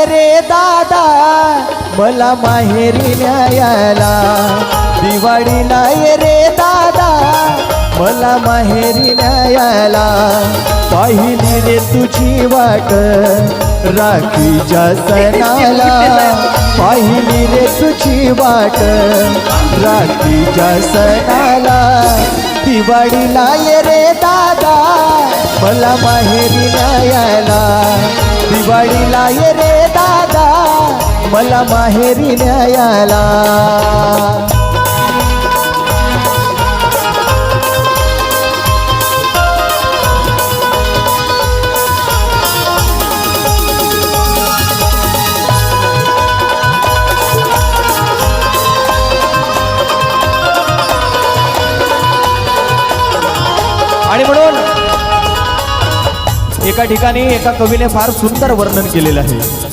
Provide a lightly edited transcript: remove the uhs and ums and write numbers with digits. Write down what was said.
रे दादा मला माहेरी न्यायला, दिवाळीला ये रे दादा मला माहेरी न्यायला. पाहिली रे तुझी वाट राखीच्या सणाला, पाहिली रे तुझी वाट राखीच्या सणाला. दिवाळीला ये रे दादा मला माहेरी न्यायला, दिवाळीला ये रे दादा मला माहेरी न्यायला. आणि म्हणून एका ठिकाणी एका कवीने फार सुंदर वर्णन केलेलं आहे.